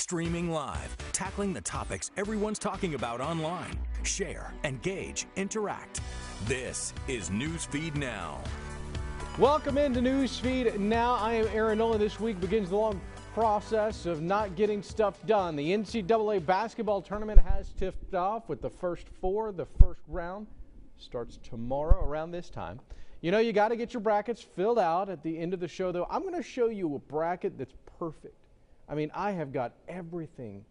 Streaming live, tackling the topics everyone's talking about online. Share, engage, interact. This is Newsfeed Now. Welcome into Newsfeed Now. I am Aaron Nolan. This week begins the long process of not getting stuff done. The NCAA basketball tournament has tipped off with the first four. The first round starts tomorrow around this time. You know, you got to get your brackets filled out at the end of the show, though. I'm going to show you a bracket that's perfect. I mean, I have got everything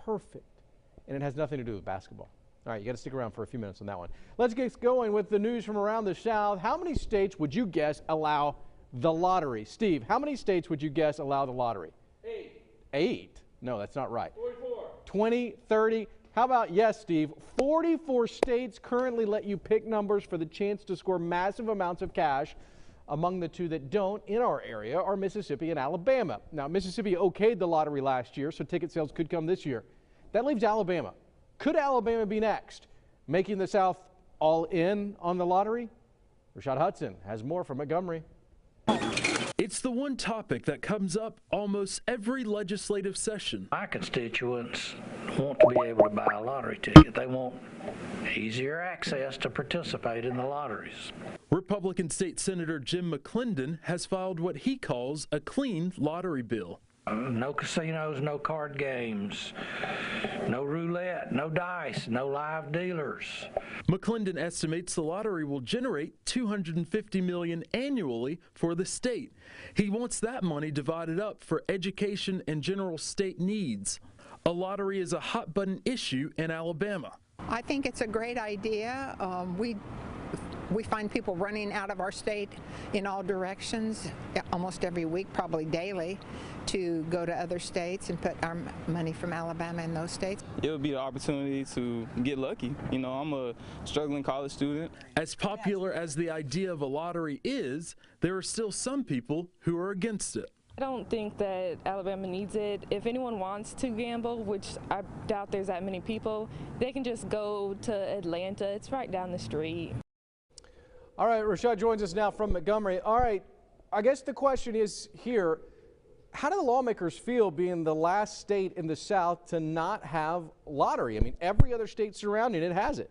perfect, and it has nothing to do with basketball. All right, you got to stick around for a few minutes on that one. Let's get going with the news from around the South. How many states would you guess allow the lottery? Steve, how many states would you guess allow the lottery? 8. 8? No, that's not right. 44. 20, 30. How about, yes, Steve, 44 states currently let you pick numbers for the chance to score massive amounts of cash. Among the two that don't in our area are Mississippi and Alabama. Now, Mississippi okayed the lottery last year, so ticket sales could come this year. That leaves Alabama. Could Alabama be next, making the South all in on the lottery? Rashad Hudson has more from Montgomery. It's the one topic that comes up almost every legislative session. My constituents want to be able to buy a lottery ticket. They want easier access to participate in the lotteries. Republican State Senator Jim McClendon has filed what he calls a clean lottery bill. No casinos, no card games, no roulette, no dice, no live dealers. McClendon estimates the lottery will generate $250 million annually for the state. He wants that money divided up for education and general state needs. A lottery is a hot-button issue in Alabama. I think it's a great idea. We find people running out of our state in all directions almost every week, probably daily, to go to other states and put our money from Alabama in those states. It would be the opportunity to get lucky. You know, I'm a struggling college student. As popular as the idea of a lottery is, there are still some people who are against it. I don't think that Alabama needs it. If anyone wants to gamble, which I doubt there's that many people, they can just go to Atlanta. It's right down the street. All right, Rashad joins us now from Montgomery. All right, I guess the question is here, how do the lawmakers feel being the last state in the South to not have lottery? I mean, every other state surrounding it has it.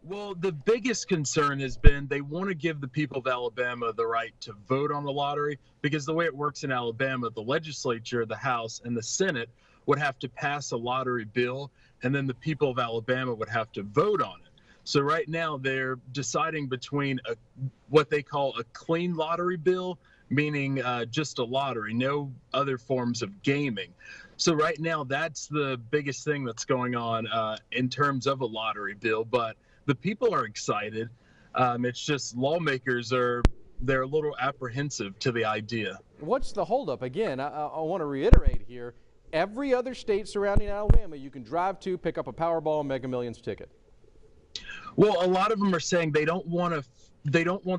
Well, the biggest concern has been they want to give the people of Alabama the right to vote on the lottery, because the way it works in Alabama, the legislature, the House, and the Senate would have to pass a lottery bill, and then the people of Alabama would have to vote on it. So right now they're deciding between what they call a clean lottery bill, meaning just a lottery, no other forms of gaming. So right now that's the biggest thing that's going on in terms of a lottery bill. But the people are excited. It's just lawmakers they're a little apprehensive to the idea. What's the holdup? Again, I want to reiterate here, every other state surrounding Alabama you can drive to, pick up a Powerball and Mega Millions ticket. Well, a lot of them are saying they don't want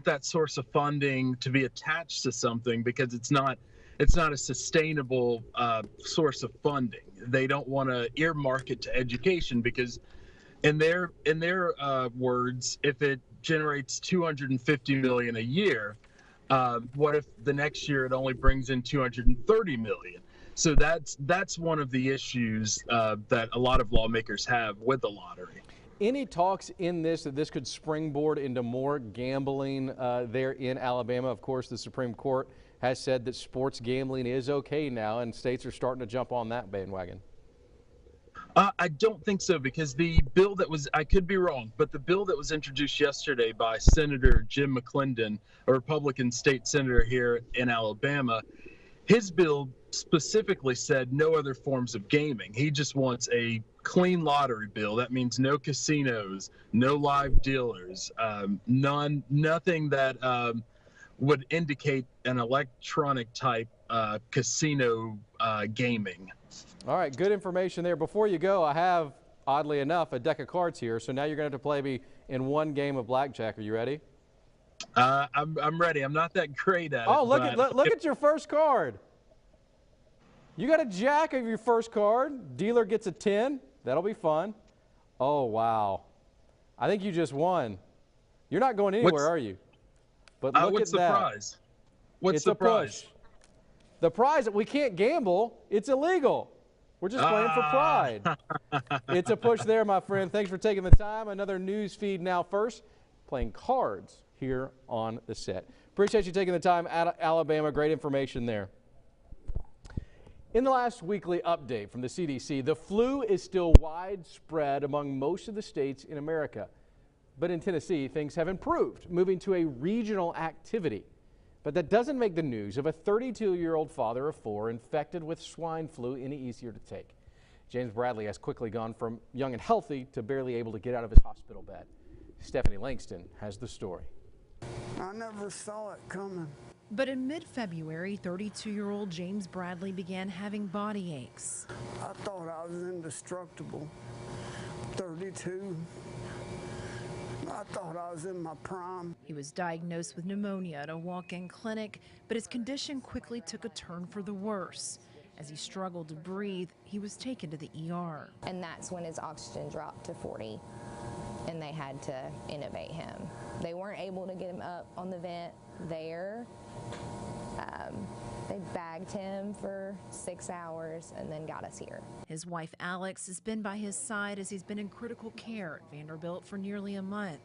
that source of funding to be attached to something because it's not a sustainable source of funding. They don't want to earmark it to education because, in their words, if it generates $250 million a year, what if the next year it only brings in $230 million? So that's one of the issues that a lot of lawmakers have with the lottery. Any talks in this that this could springboard into more gambling there in Alabama? Of course, the Supreme Court has said that sports gambling is okay now, and states are starting to jump on that bandwagon. I don't think so, because the bill that was, I could be wrong, but the bill that was introduced yesterday by Senator Jim McClendon, a Republican state senator here in Alabama, his bill specifically said no other forms of gaming. He just wants a clean lottery bill. That means no casinos, no live dealers, nothing that would indicate an electronic type casino gaming. All right, good information there. Before you go, I have, oddly enough, a deck of cards here. So now you're going to have to play me in one game of blackjack. Are you ready? I'm ready. I'm not that great at it. Oh, look at your first card. You got a jack of your first card. Dealer gets a 10. That'll be fun. Oh, wow. I think you just won. You're not going anywhere, are you? But look what's at that. the prize? What's it's the a prize? push. The prize, we can't gamble. It's illegal. We're just playing for pride. It's a push there, my friend. Thanks for taking the time. Another news feed now first, playing cards here on the set. Appreciate you taking the time out of Alabama. Great information there. In the last weekly update from the CDC, the flu is still widespread among most of the states in America. But in Tennessee, things have improved, moving to a regional activity. But that doesn't make the news of a 32-year-old father of 4 infected with swine flu any easier to take. James Bradley has quickly gone from young and healthy to barely able to get out of his hospital bed. Stephanie Langston has the story. I never saw it coming. But in mid-February, 32-year-old James Bradley began having body aches. I thought I was indestructible. 32. I thought I was in my prime. He was diagnosed with pneumonia at a walk-in clinic, but his condition quickly took a turn for the worse. As he struggled to breathe, he was taken to the ER. And that's when his oxygen dropped to 40, and they had to intubate him. They weren't able to get him up on the vent there. They bagged him for 6 hours and then got us here. His wife, Alex, has been by his side as he's been in critical care at Vanderbilt for nearly a month.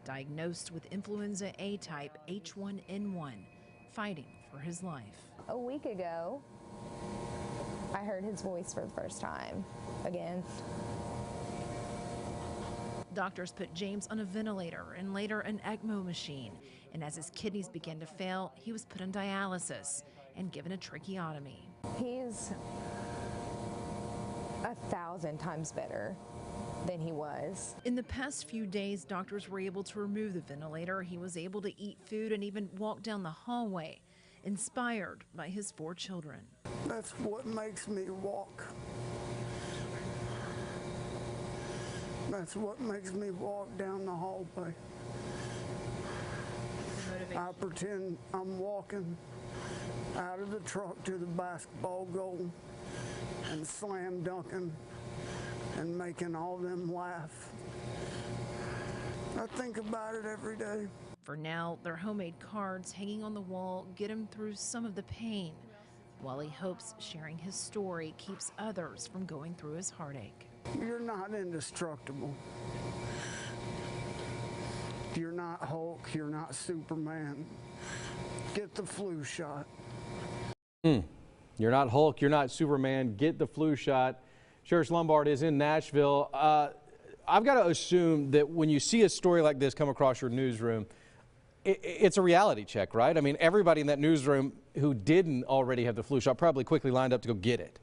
Diagnosed with influenza A type H1N1, fighting for his life. A week ago, I heard his voice for the first time again. Doctors put James on a ventilator and later an ECMO machine. And as his kidneys began to fail, he was put on dialysis and given a tracheotomy. He's 1,000 times better than he was. In the past few days, doctors were able to remove the ventilator. He was able to eat food and even walk down the hallway, inspired by his 4 children. That's what makes me walk. That's what makes me walk down the hallway. I pretend I'm walking out of the truck to the basketball goal and slam dunking and making all them laugh. I think about it every day. For now, their homemade cards hanging on the wall get him through some of the pain, while he hopes sharing his story keeps others from going through his heartache. You're not indestructible. You're not Hulk, you're not Superman. Get the flu shot. You're not Hulk, you're not Superman. Get the flu shot. Sheriff Lombard is in Nashville. I've got to assume that when you see a story like this come across your newsroom, it's a reality check, right? I mean, everybody in that newsroom who didn't already have the flu shot probably quickly lined up to go get it.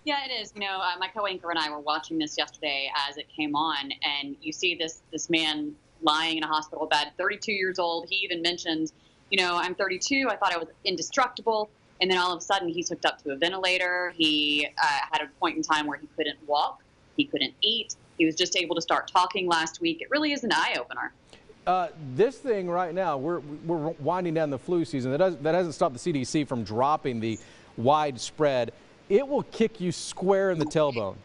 Yeah, it is. You know, my co-anchor and I were watching this yesterday as it came on, and you see this man lying in a hospital bed, 32 years old. He even mentioned, you know, I'm 32. I thought I was indestructible. And then all of a sudden he's hooked up to a ventilator. He had a point in time where he couldn't walk. He couldn't eat. He was just able to start talking last week. It really is an eye-opener. This thing right now, we're winding down the flu season. That hasn't stopped the CDC from dropping the widespread. It will kick you square in the tailbone.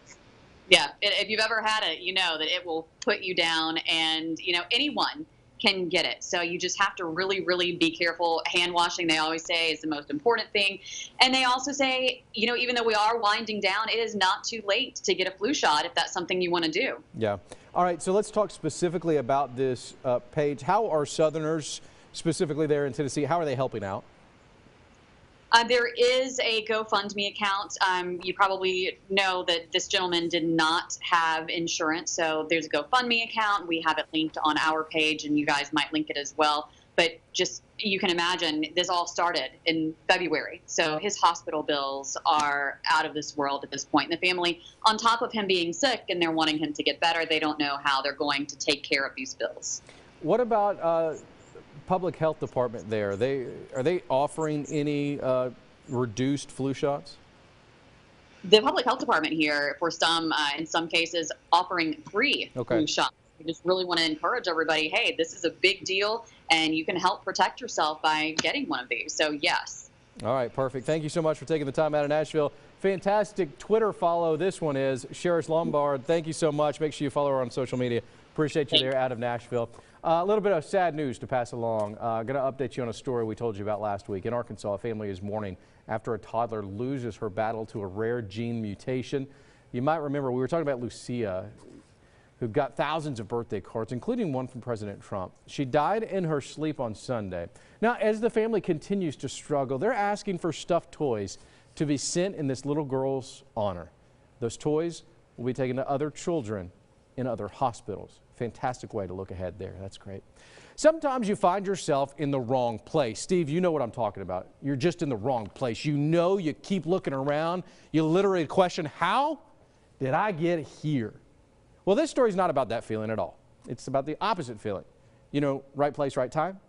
Yeah, if you've ever had it, you know that it will put you down, and, you know, anyone can get it. So you just have to really, really be careful. Hand washing, they always say, is the most important thing. And they also say, you know, even though we are winding down, it is not too late to get a flu shot if that's something you want to do. Yeah. All right, so let's talk specifically about this page. How are Southerners, specifically there in Tennessee, how are they helping out? There is a GoFundMe account. You probably know that this gentleman did not have insurance, so there's a GoFundMe account. We have it linked on our page, and you guys might link it as well. But just, you can imagine, this all started in February. So his hospital bills are out of this world at this point. And the family, on top of him being sick and they're wanting him to get better, they don't know how they're going to take care of these bills. What about public health department there? Are they offering any reduced flu shots? The public health department here, for some, in some cases, offering free flu shots. We just really want to encourage everybody, hey, this is a big deal, and you can help protect yourself by getting one of these. So, yes. All right, perfect. Thank you so much for taking the time out of Nashville. Fantastic Twitter follow this one is. Sheriff Lombard, thank you so much. Make sure you follow her on social media. Appreciate you there out of Nashville. A little bit of sad news to pass along. Going to update you on a story we told you about last week. In Arkansas, a family is mourning after a toddler loses her battle to a rare gene mutation. You might remember we were talking about Lucia, who got thousands of birthday cards, including one from President Trump. She died in her sleep on Sunday. Now, as the family continues to struggle, they're asking for stuffed toys to be sent in this little girl's honor. Those toys will be taken to other children in other hospitals. Fantastic way to look ahead there. That's great. Sometimes you find yourself in the wrong place. Steve, you know what I'm talking about. You're just in the wrong place. You know, you keep looking around. You literally question, how did I get here? Well, this story's not about that feeling at all. It's about the opposite feeling. You know, right place, right time.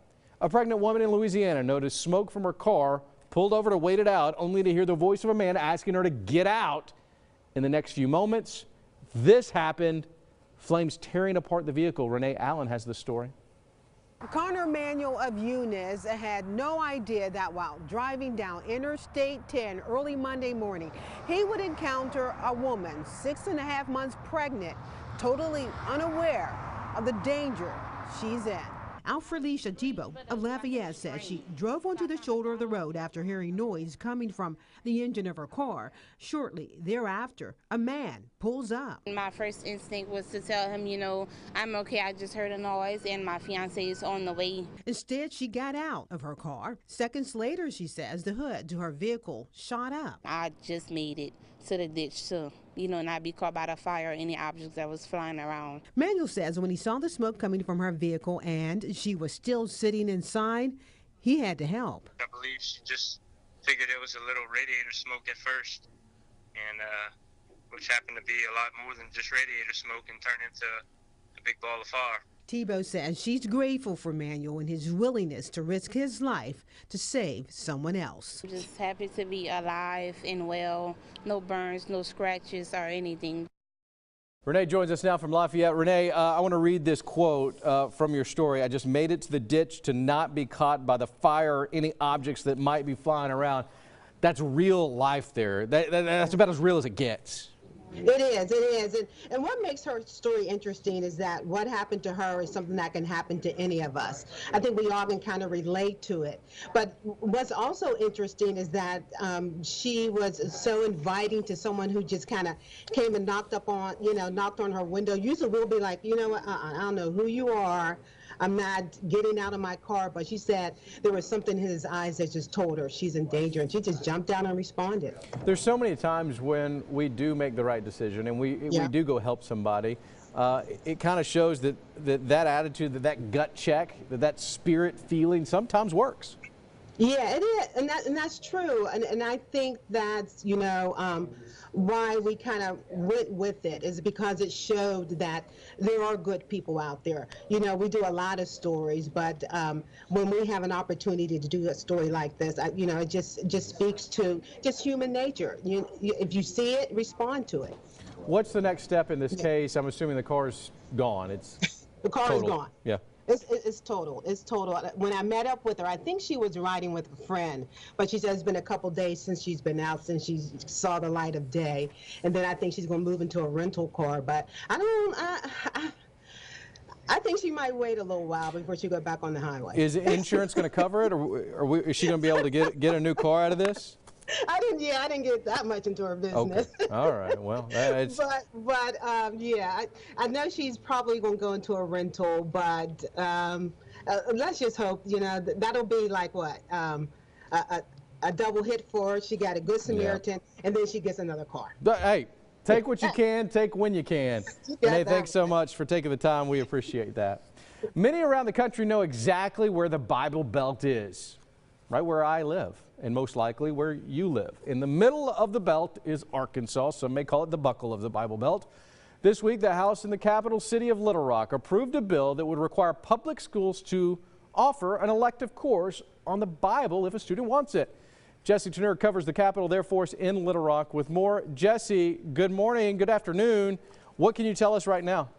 A pregnant woman in Louisiana noticed smoke from her car, pulled over to wait it out, only to hear the voice of a man asking her to get out. In the next few moments, this happened. Flames tearing apart the vehicle. Renee Allen has the story. Connor Manuel of Eunice had no idea that while driving down Interstate 10 early Monday morning, he would encounter a woman 6.5 months pregnant, totally unaware of the danger she's in. Alfrelicia Tebow of Lafayette says she drove onto the shoulder of the road after hearing noise coming from the engine of her car. Shortly thereafter, a man pulls up. My first instinct was to tell him, you know, I'm okay, I just heard a noise and my fiance is on the way. Instead, she got out of her car. Seconds later, she says, the hood to her vehicle shot up. I just made it to the ditch to, you know, not be caught by the fire or any objects that was flying around. Manuel says when he saw the smoke coming from her vehicle and she was still sitting inside, he had to help. I believe she just figured it was a little radiator smoke at first, and which happened to be a lot more than just radiator smoke and turned into a big ball of fire. Tebow says she's grateful for Manuel and his willingness to risk his life to save someone else. I'm just happy to be alive and well, no burns, no scratches or anything. Renee joins us now from Lafayette. Renee, I want to read this quote from your story. I just made it to the ditch to not be caught by the fire or any objects that might be flying around. That's real life there. That's about as real as it gets. It is. And what makes her story interesting is that what happened to her is something that can happen to any of us. I think we all can kind of relate to it. But what's also interesting is that she was so inviting to someone who just kind of came and knocked on her window. Usually we'll be like, you know what, I don't know who you are. I'm not getting out of my car, but she said there was something in his eyes that just told her she's in danger, and she just jumped down and responded. There's so many times when we do make the right decision and we do go help somebody. It kind of shows that attitude, that gut check, that spirit feeling sometimes works. Yeah, it is, and that's true, and I think that's, you know, why we kind of went with it is because it showed that there are good people out there. You know, we do a lot of stories, but when we have an opportunity to do a story like this, you know, it just speaks to just human nature. If you see it, respond to it. What's the next step in this case? I'm assuming the car's gone. The car is gone. Yeah. It's total. It's total. When I met up with her, I think she was riding with a friend, but she said it's been a couple days since she's been out, since she saw the light of day, and then I think she's going to move into a rental car. But I think she might wait a little while before she goes back on the highway. Is insurance going to cover it, or is she going to be able to get a new car out of this? I didn't get that much into her business. Okay. All right. Well, yeah, I know she's probably going to go into a rental, but let's just hope, you know, that'll be like what, a double hit for her. She got a Good Samaritan, and then she gets another car. Hey, take what you can, take when you can. Renee, thanks so much for taking the time. We appreciate that. Many around the country know exactly where the Bible Belt is, right where I live, and most likely where you live. In the middle of the belt is Arkansas. Some may call it the buckle of the Bible Belt. This week, the House in the capital city of Little Rock approved a bill that would require public schools to offer an elective course on the Bible if a student wants it. Jesse Teneur covers the Capitol Air Force in Little Rock with more. Jesse, good morning, good afternoon. What can you tell us right now?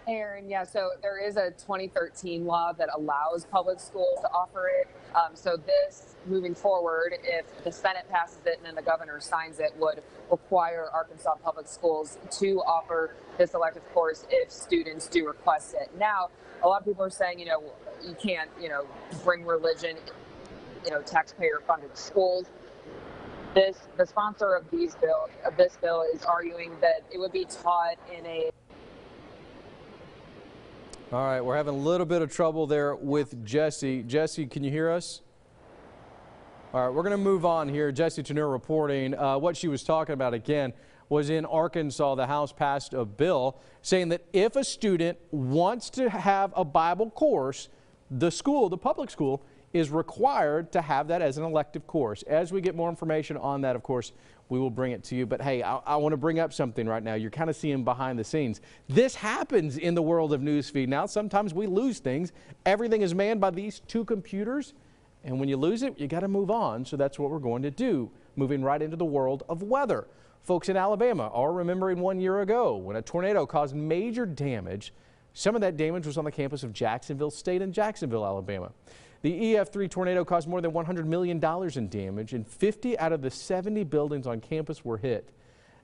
Aaron, yeah, so there is a 2013 law that allows public schools to offer it. So this, moving forward, if the Senate passes it and then the governor signs it, would require Arkansas Public Schools to offer this elective course if students do request it. Now, a lot of people are saying, you can't, bring religion, taxpayer-funded schools. The sponsor of this bill is arguing that it would be taught in a. All right, we're having a little bit of trouble there with Jesse. Jesse, can you hear us? All right, we're going to move on here. Jesse Teneur reporting. What she was talking about, again, was in Arkansas, the House passed a bill saying that if a student wants to have a Bible course, the public school, is required to have that as an elective course. As we get more information on that, of course, we will bring it to you. But hey, I want to bring up something right now. You're kind of seeing behind the scenes. This happens in the world of Newsfeed Now. Sometimes we lose things. Everything is manned by these two computers. And when you lose it, you got to move on. So that's what we're going to do, moving right into the world of weather. Folks in Alabama are remembering 1 year ago when a tornado caused major damage. Some of that damage was on the campus of Jacksonville State in Jacksonville, Alabama. The EF3 tornado caused more than $100 million in damage, and 50 out of the 70 buildings on campus were hit.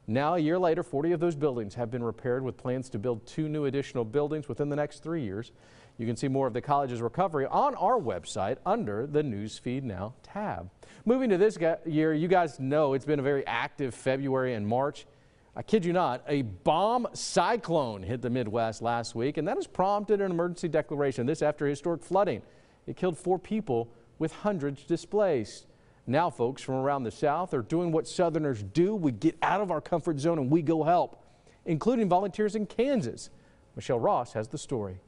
Now, a year later, 40 of those buildings have been repaired with plans to build 2 new additional buildings within the next 3 years. You can see more of the college's recovery on our website under the Newsfeed Now tab. Moving to this year, you guys know it's been a very active February and March. I kid you not, a bomb cyclone hit the Midwest last week, and that has prompted an emergency declaration. This after historic flooding. It killed 4 people with hundreds displaced. Now folks from around the South are doing what Southerners do. We get out of our comfort zone and we go help, including volunteers in Kansas. Michelle Ross has the story.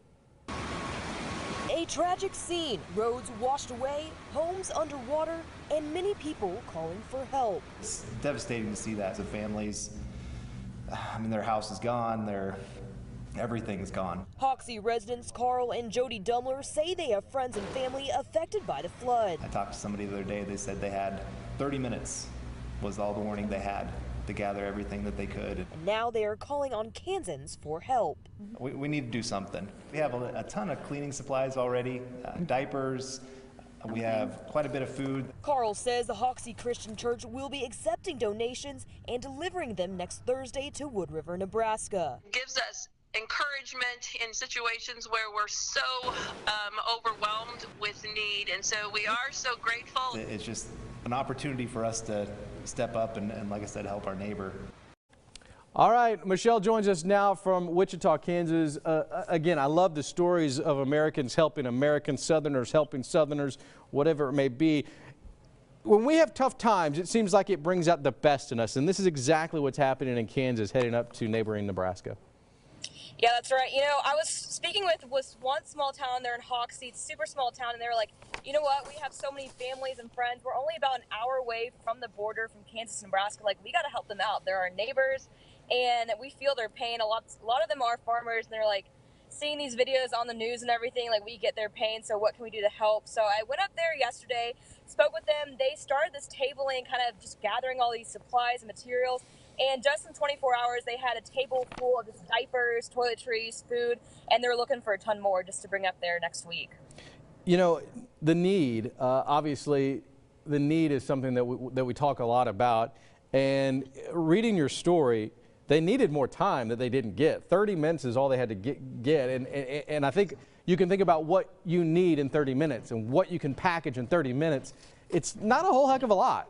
A tragic scene, roads washed away, homes underwater, and many people calling for help. It's devastating to see that. The families, their house is gone, everything's gone. Hoxie residents Carl and Jody Dumler say they have friends and family affected by the flood. I talked to somebody the other day. They said they had 30 minutes was all the warning they had to gather everything that they could. And now they are calling on Kansans for help. We need to do something. We have a ton of cleaning supplies already, diapers. We have quite a bit of food. Carl says the Hoxie Christian Church will be accepting donations and delivering them next Thursday to Wood River, Nebraska. It gives us encouragement in situations where we're so overwhelmed with need, and so we are so grateful. It's just an opportunity for us to step up and like I said, help our neighbor. All right, Michelle joins us now from Wichita, Kansas. Again, I love the stories of Americans helping Americans, Southerners helping Southerners, whatever it may be. When we have tough times, it seems like it brings out the best in us, and this is exactly what's happening in Kansas heading up to neighboring Nebraska. Yeah, that's right. I was speaking with one small town there in Hoxie, super small town, and they were like, you know what, we have so many families and friends. We're only about an hour away from the border from Kansas, Nebraska. Like, we got to help them out. They're our neighbors, and we feel their pain. A lot of them are farmers, and they're like, seeing these videos on the news and everything, like, we get their pain, so what can we do to help? So I went up there yesterday, spoke with them. They started this tabling, kind of just gathering all these supplies and materials. And just in 24 hours, they had a table full of just diapers, toiletries, food, and they're looking for a ton more just to bring up there next week. You know, the need, obviously, the need is something that we talk a lot about. And reading your story, they needed more time that they didn't get. 30 minutes is all they had to get. And I think you can think about what you need in 30 minutes and what you can package in 30 minutes. It's not a whole heck of a lot.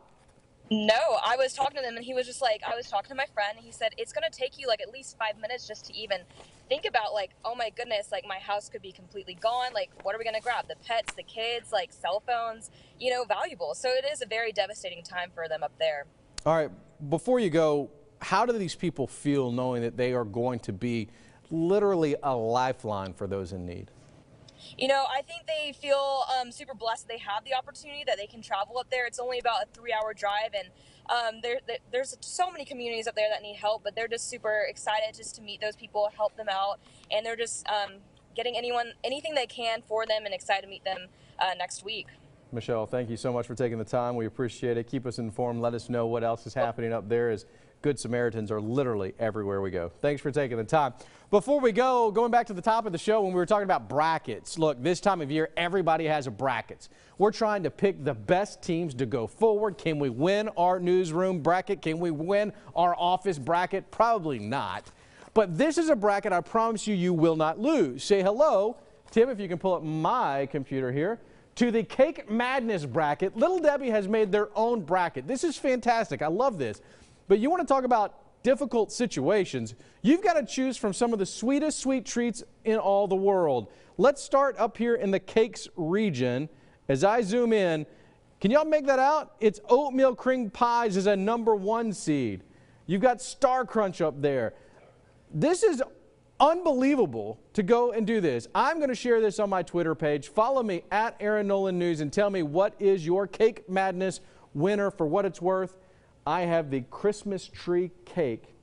No, I was talking to them and he was just like, I was talking to my friend and he said, it's going to take you like at least 5 minutes just to even think about like, oh my goodness, like my house could be completely gone. Like, what are we going to grab? The pets, the kids, like cell phones, valuable. So it is a very devastating time for them up there. All right. Before you go, how do these people feel knowing that they are going to be literally a lifeline for those in need? I think they feel super blessed that they have the opportunity that they can travel up there. It's only about a 3-hour drive, and there's so many communities up there that need help, but they're just super excited just to meet those people, help them out, and they're just getting anything they can for them and excited to meet them next week. Michelle, thank you so much for taking the time. We appreciate it. Keep us informed. Let us know what else is happening up there, as Good Samaritans are literally everywhere we go. Thanks for taking the time. Before we go, going back to the top of the show when we were talking about brackets. Look, this time of year, everybody has a brackets. We're trying to pick the best teams to go forward. Can we win our newsroom bracket? Can we win our office bracket? Probably not. But this is a bracket I promise you, you will not lose. Say hello, Tim, if you can pull up my computer here, to the Cake Madness bracket. Little Debbie has made their own bracket. This is fantastic. I love this. But you want to talk about difficult situations. You've got to choose from some of the sweetest sweet treats in all the world. Let's start up here in the cakes region. As I zoom in, can y'all make that out? It's oatmeal cream pies is a #1 seed. You've got Star Crunch up there. This is unbelievable to go and do this. I'm going to share this on my Twitter page. Follow me at Aaron Nolan News and tell me what is your Cake Madness winner. For what it's worth, I have the Christmas tree cake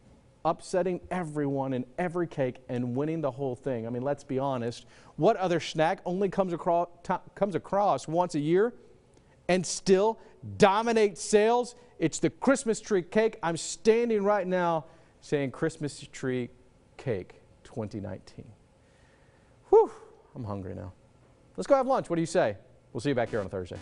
upsetting everyone in every cake and winning the whole thing. I mean, let's be honest. What other snack only comes across once a year and still dominates sales? It's the Christmas tree cake. I'm standing right now saying Christmas tree cake 2019. Whew, I'm hungry now. Let's go have lunch. What do you say? We'll see you back here on a Thursday.